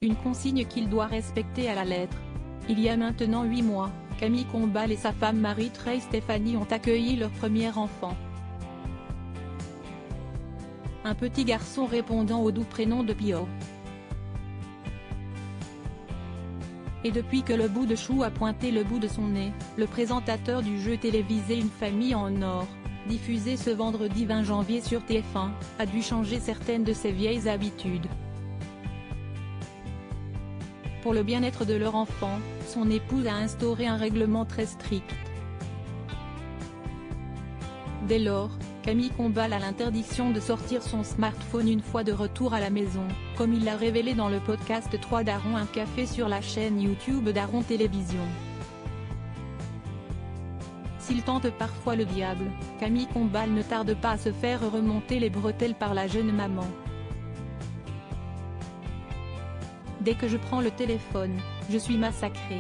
Une consigne qu'il doit respecter à la lettre. Il y a maintenant 8 mois, Camille Combal et sa femme Marie-Trey Stéphanie ont accueilli leur premier enfant. Un petit garçon répondant au doux prénom de Pio. Et depuis que le bout de chou a pointé le bout de son nez, le présentateur du jeu télévisé Une famille en or, diffusé ce vendredi 20 janvier sur TF1, a dû changer certaines de ses vieilles habitudes. Pour le bien-être de leur enfant, son épouse a instauré un règlement très strict. Dès lors, Camille Combal a l'interdiction de sortir son smartphone une fois de retour à la maison, comme il l'a révélé dans le podcast 3 Darons un café sur la chaîne YouTube Daron Télévision. S'il tente parfois le diable, Camille Combal ne tarde pas à se faire remonter les bretelles par la jeune maman. Dès que je prends le téléphone, je suis massacrée.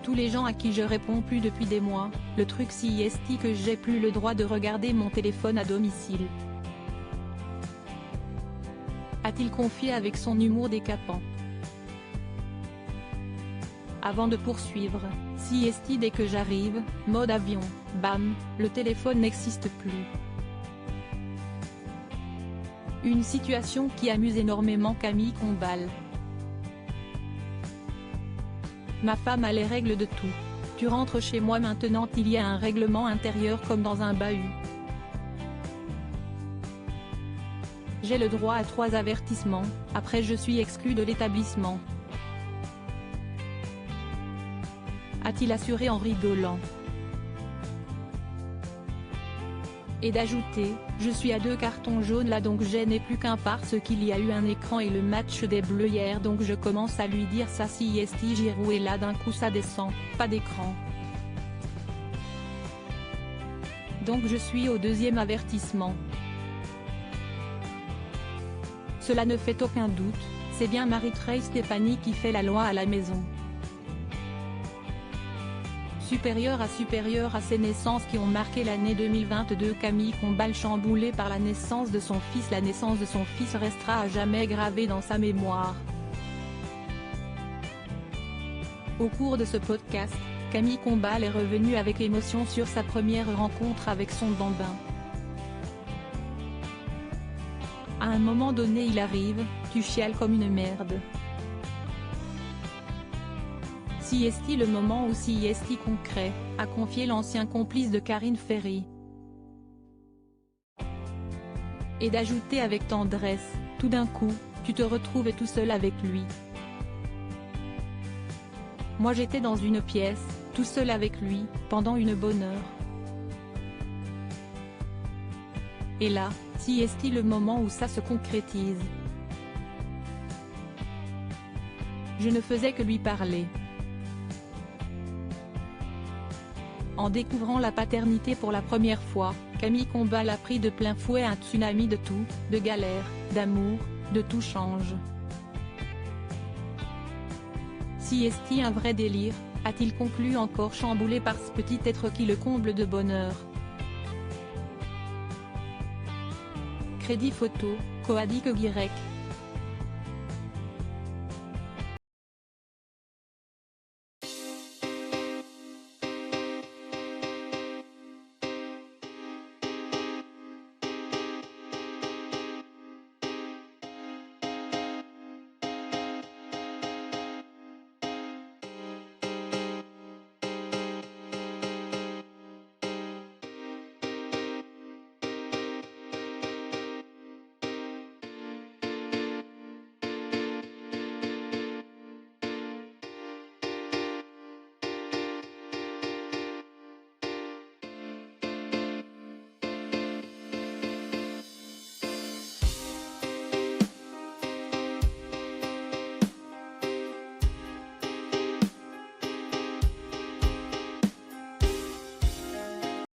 Tous les gens à qui je réponds plus depuis des mois, le truc si est que j'ai plus le droit de regarder mon téléphone à domicile. A-t-il confié avec son humour décapant. Avant de poursuivre, si est dès que j'arrive, mode avion, bam, le téléphone n'existe plus. Une situation qui amuse énormément Camille Combal. Ma femme a les règles de tout. Tu rentres chez moi maintenant, il y a un règlement intérieur comme dans un bahut. J'ai le droit à 3 avertissements, après je suis exclu de l'établissement. A-t-il assuré en rigolant. Et d'ajouter, je suis à 2 cartons jaunes là donc je n'ai plus qu'un parce qu'il y a eu un écran et le match des Bleus hier donc je commence à lui dire ça si est Giroud et là d'un coup ça descend, pas d'écran. Donc je suis au 2e avertissement. Cela ne fait aucun doute, c'est bien Marie-Trey Stéphanie qui fait la loi à la maison. Supérieure à ces naissances qui ont marqué l'année 2022, Camille Combal chamboulée par la naissance de son fils. La naissance de son fils restera à jamais gravée dans sa mémoire. Au cours de ce podcast, Camille Combal est revenue avec émotion sur sa première rencontre avec son bambin. À un moment donné il arrive, tu chiales comme une merde. Si est-il le moment ou si est-il concret, a confié l'ancien complice de Karine Ferry. Et d'ajouter avec tendresse, tout d'un coup, tu te retrouves tout seul avec lui. Moi j'étais dans une pièce, tout seul avec lui, pendant une bonne heure. Et là, si est-il le moment où ça se concrétise. Je ne faisais que lui parler. En découvrant la paternité pour la première fois, Camille Combal a pris de plein fouet un tsunami de tout, de galères, d'amour, de tout change. Si est-il un vrai délire, a-t-il conclu encore chamboulé par ce petit être qui le comble de bonheur. Crédit photo, Coadic Guirec.